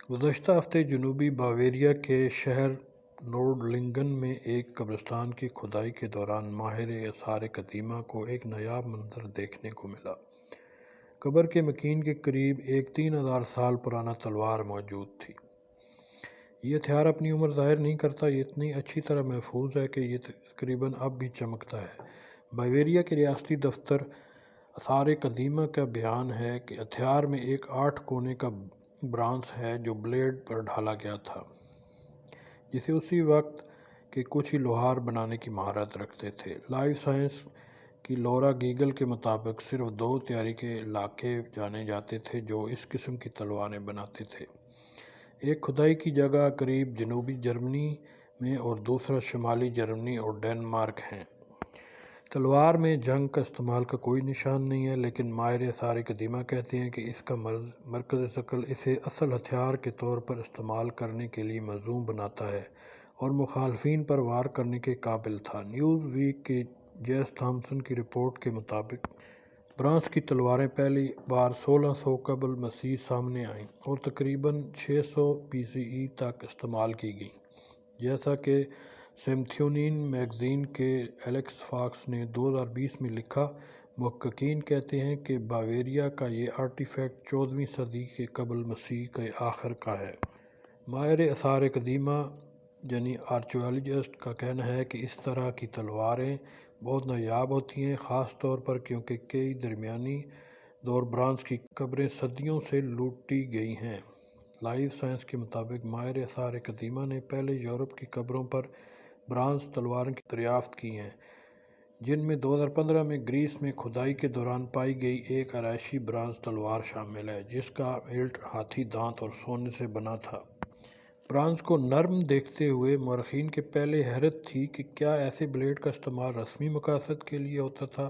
گزشتہ ہفتے جنوبی باویریا کے شہر نورڈلنگن میں ایک قبرستان کی کھدائی کے دوران ماہر آثار قدیمہ کو ایک نایاب منظر دیکھنے کو ملا۔ قبر کے مکین کے قریب ایک 3000 سال پرانا تلوار موجود تھی۔ یہ ہتھیار اپنی عمر ظاہر نہیں کرتا، یہ اتنی اچھی طرح محفوظ ہے کہ یہ تقریباً اب بھی چمکتا ہے۔ باویریا کے ریاستی دفتر آثار قدیمہ کا بیان ہے کہ ہتھیار میں ایک 8 کونے کا برانس ہے جو بلیڈ پر ڈھالا گیا تھا، جسے اسی وقت کے کچھ ہی لوہار بنانے کی مہارت رکھتے تھے۔ لائف سائنس کی لورا گیگل کے مطابق صرف 2 تیاری کے علاقے جانے جاتے تھے جو اس قسم کی تلواریں بناتے تھے، ایک کھدائی کی جگہ قریب جنوبی جرمنی میں اور دوسرا شمالی جرمنی اور ڈنمارک ہے۔ تلوار میں جنگ کا استعمال کا کوئی نشان نہیں ہے، لیکن ماہر آثار قدیمہ کہتے ہیں کہ اس کا مرکز ثقل اسے اصل ہتھیار کے طور پر استعمال کرنے کے لیے موزوں بناتا ہے اور مخالفین پر وار کرنے کے قابل تھا۔ نیوز ویک کے جیس تھامسن کی رپورٹ کے مطابق برانس کی تلواریں پہلی بار 1600 قبل مسیح سامنے آئیں اور تقریباً 600 BCE تک استعمال کی گئیں۔ جیسا کہ سمیتھسونین میگزین کے ایلیکس فاکس نے 2020 میں لکھا، محققین کہتے ہیں کہ باویریا کا یہ آرٹیفیکٹ 14ویں صدی کے قبل مسیح کے آخر کا ہے۔ ماہر آثار قدیمہ یعنی آرچیولوجسٹ کا کہنا ہے کہ اس طرح کی تلواریں بہت نایاب ہوتی ہیں، خاص طور پر کیونکہ کئی درمیانی دور برانس کی قبریں صدیوں سے لوٹی گئی ہیں۔ لائف سائنس کے مطابق ماہر آثار قدیمہ نے پہلے یورپ کی قبروں پر برانس تلواریں دریافت کی ہیں، جن میں 2015 میں گریس میں کھدائی کے دوران پائی گئی ایک آرائشی برانس تلوار شامل ہے جس کا ہلٹ ہاتھی دانت اور سونے سے بنا تھا۔ برانس کو نرم دیکھتے ہوئے مورخین کے پہلے حیرت تھی کہ کیا ایسے بلیڈ کا استعمال رسمی مقاصد کے لیے ہوتا تھا،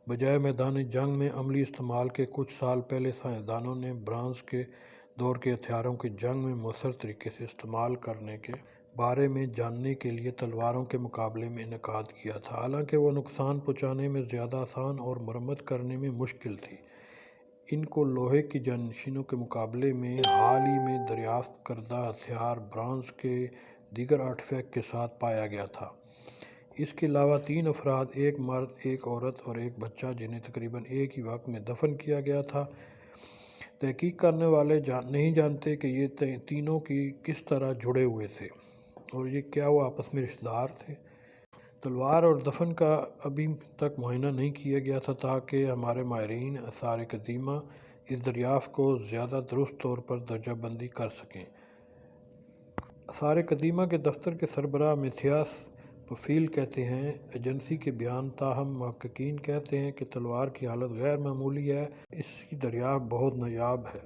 بجائے میدان جنگ میں عملی استعمال کے۔ کچھ سال پہلے سائنسدانوں نے برانس کے دور کے ہتھیاروں کے جنگ میں مؤثر طریقے سے استعمال کرنے کے بارے میں جاننے کے لیے تلواروں کے مقابلے میں انعقاد کیا تھا، حالانکہ وہ نقصان پہنچانے میں زیادہ آسان اور مرمت کرنے میں مشکل تھی۔ ان کو لوہے کی جانشینوں کے مقابلے میں حال ہی میں دریافت کردہ ہتھیار برانس کے دیگر آرٹیفیکٹ کے ساتھ پایا گیا تھا۔ اس کے علاوہ 3 افراد، ایک مرد، ایک عورت اور ایک بچہ، جنہیں تقریباً ایک ہی وقت میں دفن کیا گیا تھا۔ تحقیق کرنے والے نہیں جانتے کہ یہ تینوں کی کس طرح جڑے ہوئے تھے اور کیا وہ آپس میں رشتہ دار تھے۔ تلوار اور دفن کا ابھی تک معائنہ نہیں کیا گیا تھا تاکہ ہمارے ماہرین آثار قدیمہ اس دریافت کو زیادہ درست طور پر درجہ بندی کر سکیں۔ آثار قدیمہ کے دفتر کے سربراہ میتھیاس پفیل کہتے ہیں، ایجنسی کے بیان تاہم محققین کہتے ہیں کہ تلوار کی حالت غیر معمولی ہے، اس کی دریافت بہت نایاب ہے۔